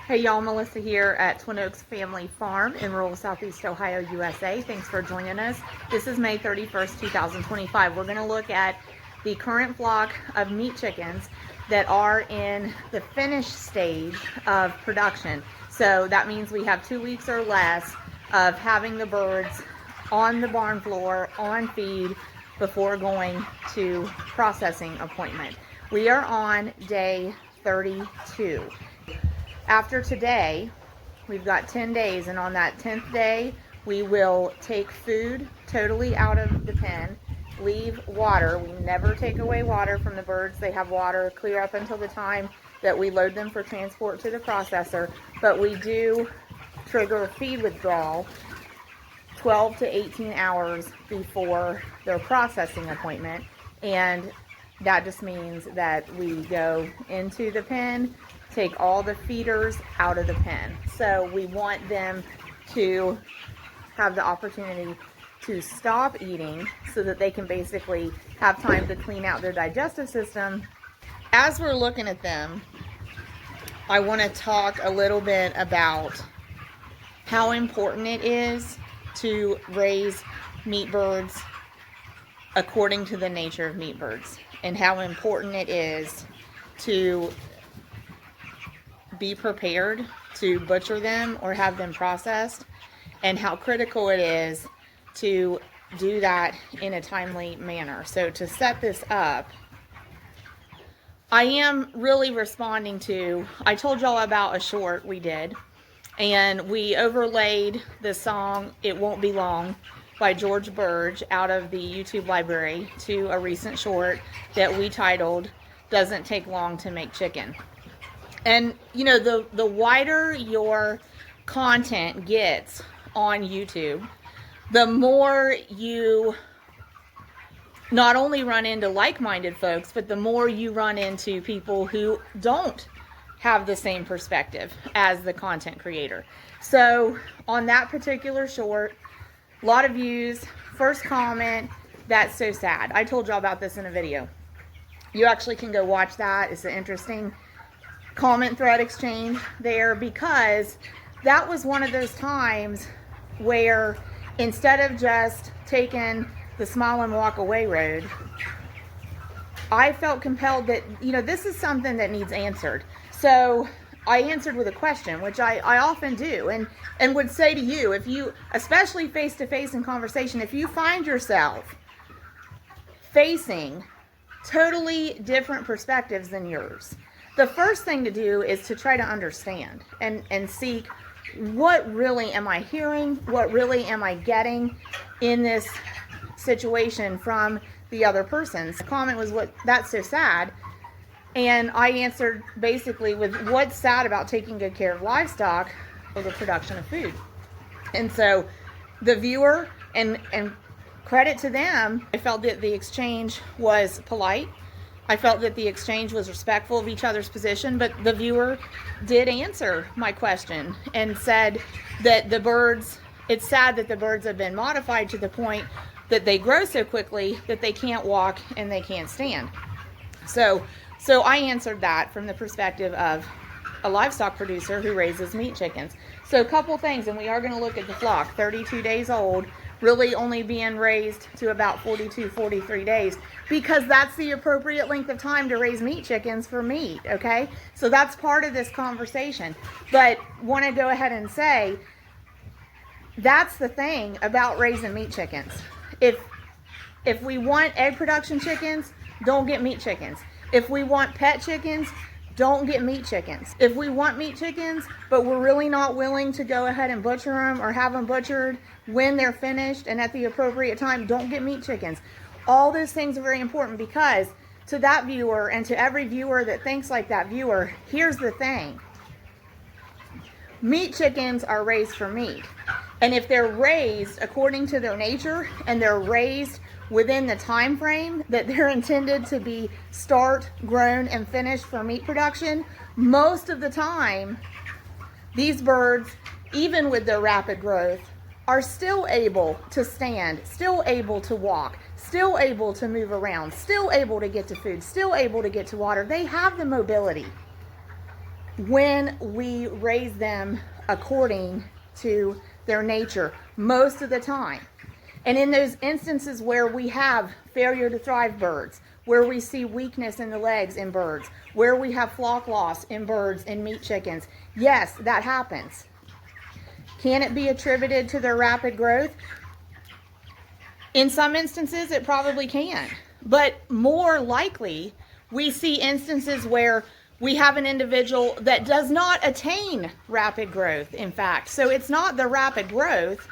Hey y'all, Melissa here at Twin Oaks Family Farm in rural Southeast Ohio, USA. Thanks for joining us. This is May 31st, 2025. We're going to look at the current flock of meat chickens that are in the finished stage of production. So that means we have 2 weeks or less of having the birds on the barn floor, on feed, before going to processing appointment. We are on day 32. After today, we've got 10 days, and on that 10th day, we will take food totally out of the pen, leave water. We never take away water from the birds. They have water clear up until the time that we load them for transport to the processor, but we do trigger a feed withdrawal 12 to 18 hours before their processing appointment, and that just means that we go into the pen, take all the feeders out of the pen. So we want them to have the opportunity to stop eating so that they can basically have time to clean out their digestive system. As we're looking at them, I want to talk a little bit about how important it is to raise meat birds according to the nature of meat birds, and how important it is to be prepared to butcher them or have them processed, and how critical it is to do that in a timely manner. So to set this up, I am really responding to, I told y'all about a short we did, and we overlaid the song "It Won't Be Long" by George Burge out of the YouTube library to a recent short that we titled "Doesn't Take Long to Make Chicken." And you know, the wider your content gets on YouTube, the more you not only run into like-minded folks, but the more you run into people who don't have the same perspective as the content creator. So on that particular short, a lot of views. First comment, "That's so sad." I told y'all about this in a video. You actually can go watch that. It's an interesting comment thread exchange there, because that was one of those times where instead of just taking the smile and walk away road, I felt compelled that, you know, this is something that needs answered. So I answered with a question, which I often do, and would say to you, if you, especially face-to-face in conversation, if you find yourself facing totally different perspectives than yours, the first thing to do is to try to understand and seek, what really am I hearing? What really am I getting in this situation from the other person? The comment was, "That's so sad." And I answered basically with, what's sad about taking good care of livestock for the production of food? And so the viewer, and credit to them, I felt that the exchange was polite. I felt that the exchange was respectful of each other's position, but the viewer did answer my question and said that the birds, it's sad that the birds have been modified to the point that they grow so quickly that they can't walk and they can't stand. So I answered that from the perspective of a livestock producer who raises meat chickens. So a couple things, and we are going to look at the flock, 32 days old, really only being raised to about 42, 43 days, because that's the appropriate length of time to raise meat chickens for meat, okay? So that's part of this conversation. But want to go ahead and say, that's the thing about raising meat chickens. If we want egg production chickens, don't get meat chickens. If we want pet chickens, don't get meat chickens. If we want meat chickens, but we're really not willing to go ahead and butcher them or have them butchered when they're finished and at the appropriate time, don't get meat chickens. All those things are very important, because to that viewer and to every viewer that thinks like that viewer, here's the thing. Meat chickens are raised for meat. And if they're raised according to their nature and they're raised within the time frame that they're intended to be start, grown, and finished for meat production, most of the time, these birds, even with their rapid growth, are still able to stand, still able to walk, still able to move around, still able to get to food, still able to get to water. They have the mobility. when we raise them according to their nature most of the time. And in those instances where we have failure to thrive birds, where we see weakness in the legs in birds, where we have flock loss in birds and meat chickens, yes, that happens. Can it be attributed to their rapid growth? In some instances, it probably can. But more likely, we see instances where we have an individual that does not attain rapid growth, in fact. So it's not the rapid growth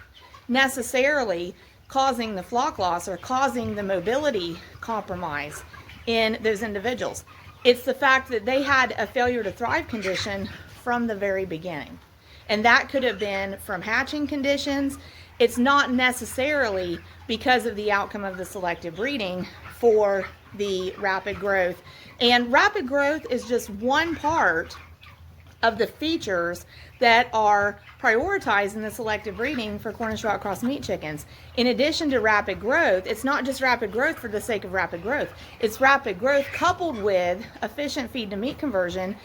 necessarily causing the flock loss or causing the mobility compromise in those individuals. It's the fact that they had a failure to thrive condition from the very beginning. And that could have been from hatching conditions. It's not necessarily because of the outcome of the selective breeding for the rapid growth. And rapid growth is just one part of the features that are prioritized in the selective breeding for Cornish Rock Cross meat chickens. In addition to rapid growth, it's not just rapid growth for the sake of rapid growth. It's rapid growth coupled with efficient feed to meat conversion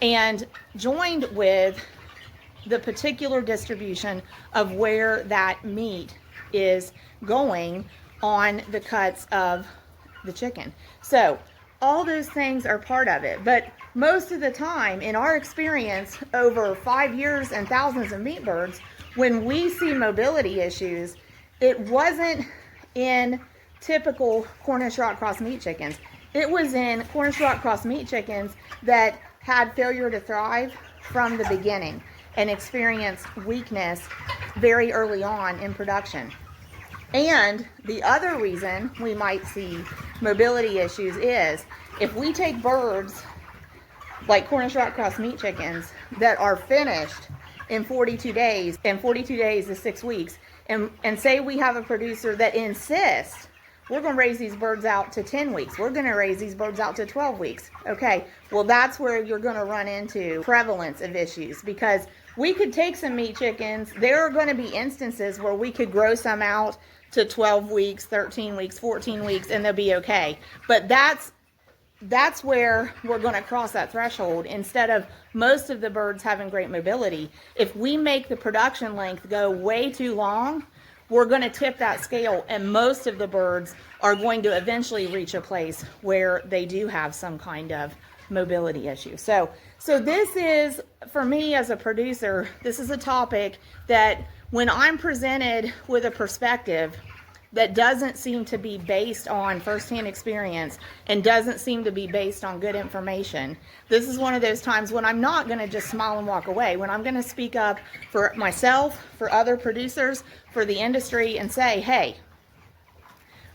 and joined with the particular distribution of where that meat is going on the cuts of the chicken. So all those things are part of it, but most of the time in our experience over 5 years and thousands of meat birds, when we see mobility issues, it wasn't in typical Cornish Rock Cross meat chickens. It was in Cornish Rock Cross meat chickens that had failure to thrive from the beginning and experienced weakness very early on in production. And the other reason we might see mobility issues is if we take birds like Cornish Rock Cross meat chickens that are finished in 42 days, and 42 days is 6 weeks, and say we have a producer that insists we're going to raise these birds out to 10 weeks. We're going to raise these birds out to 12 weeks. Okay, well, that's where you're going to run into prevalence of issues, because we could take some meat chickens. There are going to be instances where we could grow some out to 12 weeks, 13 weeks, 14 weeks, and they'll be okay. But that's where we're going to cross that threshold instead of most of the birds having great mobility. If we make the production length go way too long, we're going to tip that scale, and most of the birds are going to eventually reach a place where they do have some kind of mobility issue. So this is, for me as a producer, this is a topic that when I'm presented with a perspective that doesn't seem to be based on firsthand experience and doesn't seem to be based on good information, this is one of those times when I'm not going to just smile and walk away, when I'm going to speak up for myself, for other producers, for the industry, and say, hey,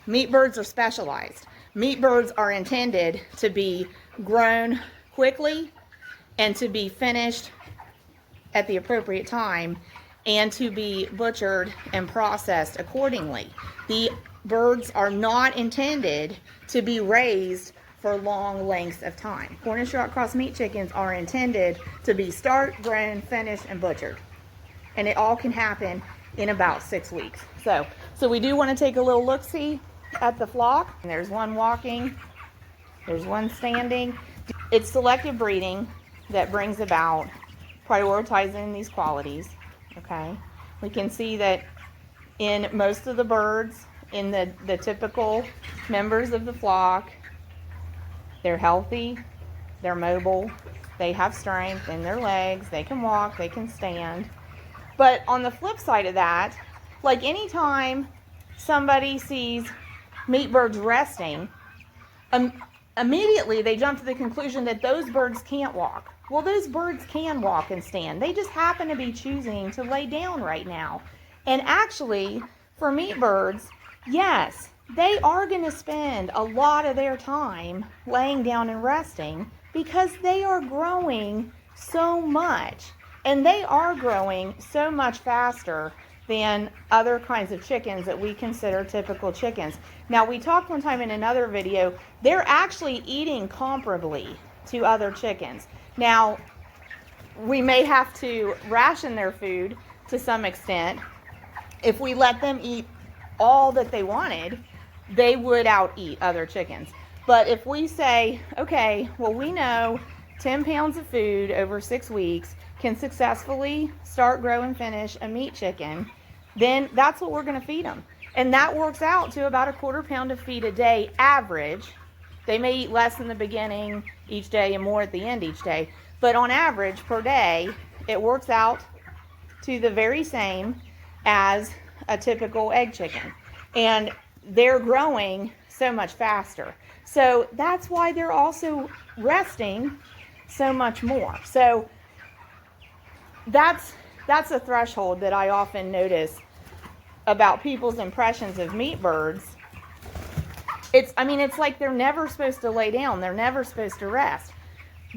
meat birds are specialized. Meat birds are intended to be grown quickly and to be finished at the appropriate time and to be butchered and processed accordingly. The birds are not intended to be raised for long lengths of time. Cornish Rock Cross meat chickens are intended to be start, grown, finished, and butchered. And it all can happen in about 6 weeks. So we do want to take a little look-see at the flock. And there's one walking, there's one standing. It's selective breeding that brings about prioritizing these qualities. Okay, we can see that in most of the birds, in the typical members of the flock, they're healthy, they're mobile, they have strength in their legs, they can walk, they can stand. But on the flip side of that, like anytime somebody sees meat birds resting, immediately they jump to the conclusion that those birds can't walk. Well, those birds can walk and stand. They just happen to be choosing to lay down right now. And actually, for meat birds, yes, they are going to spend a lot of their time laying down and resting because they are growing so much. And they are growing so much faster than other kinds of chickens that we consider typical chickens. Now, we talked one time in another video, they're actually eating comparably to other chickens. Now, we may have to ration their food to some extent. If we let them eat all that they wanted, they would out-eat other chickens. But if we say, okay, well, we know 10 pounds of food over 6 weeks can successfully start, grow, and finish a meat chicken, then that's what we're going to feed them. And that works out to about a 1/4 pound of feed a day average. They may eat less in the beginning each day and more at the end each day, but on average per day, it works out to the very same as a typical egg chicken. And they're growing so much faster. So that's why they're also resting so much more. So that's a threshold that I often notice about people's impressions of meat birds. It's like they're never supposed to lay down. They're never supposed to rest.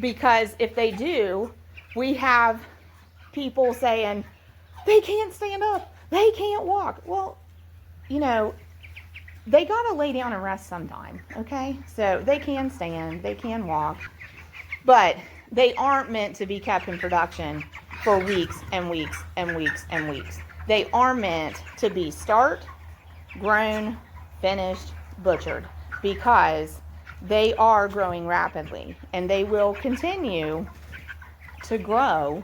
Because if they do, we have people saying, they can't stand up, they can't walk. Well, you know, they gotta lay down and rest sometime, okay? So they can stand, they can walk, but they aren't meant to be kept in production for weeks and weeks and weeks and weeks. They are meant to be start, grown, finished, butchered, because they are growing rapidly and they will continue to grow.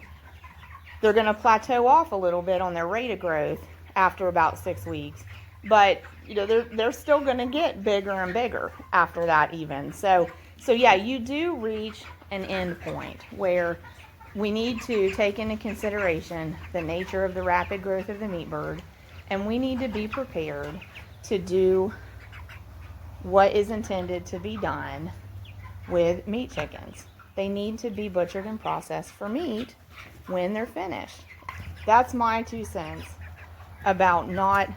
They're going to plateau off a little bit on their rate of growth after about 6 weeks, but you know, they're still going to get bigger and bigger after that even. So yeah, you do reach an end point where we need to take into consideration the nature of the rapid growth of the meat bird, and we need to be prepared to do what is intended to be done with meat chickens. They need to be butchered and processed for meat when they're finished. That's my 2 cents about not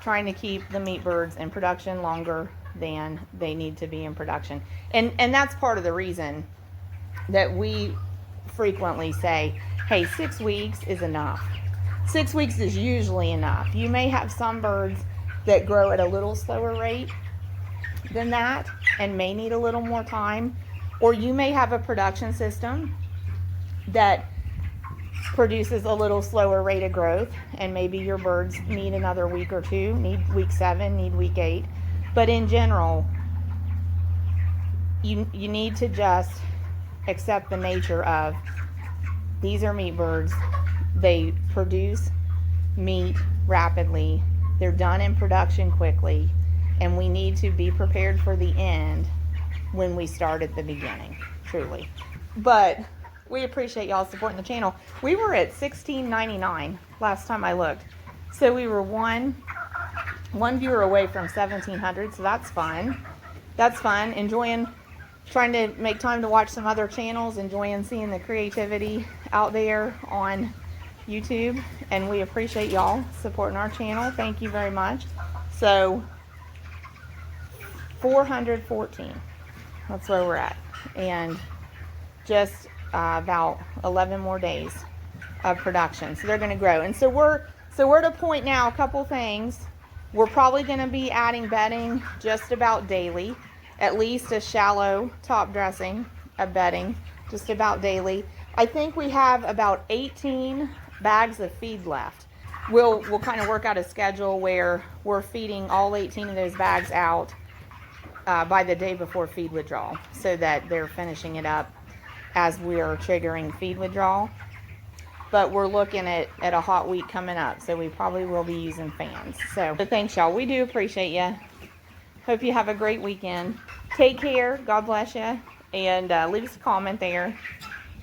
trying to keep the meat birds in production longer than they need to be in production. And that's part of the reason that we frequently say, hey, 6 weeks is enough. 6 weeks is usually enough. You may have some birds that grow at a little slower rate than that and may need a little more time, or you may have a production system that produces a little slower rate of growth, and maybe your birds need another week or 2, need week 7, need week 8. But in general, you need to just accept the nature of, these are meat birds. They produce meat rapidly. They're done in production quickly, and we need to be prepared for the end when we start at the beginning, truly. But we appreciate y'all supporting the channel. We were at $16.99 last time I looked. So we were one viewer away from 1,700, so that's fun. That's fun. Enjoying trying to make time to watch some other channels, enjoying seeing the creativity out there on YouTube. And we appreciate y'all supporting our channel. Thank you very much. So 414. That's where we're at. And just about 11 more days of production, so they're going to grow. And so we're at a point now, a couple things. We're probably going to be adding bedding just about daily, at least a shallow top dressing of bedding just about daily. I think we have about 18 bags of feed left. We'll kind of work out a schedule where we're feeding all 18 of those bags out by the day before feed withdrawal, so that they're finishing it up as we're triggering feed withdrawal. But we're looking at a hot week coming up, so we probably will be using fans. So thanks, y'all. We do appreciate you. Hope you have a great weekend. Take care. God bless you. And leave us a comment there.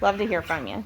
Love to hear from you.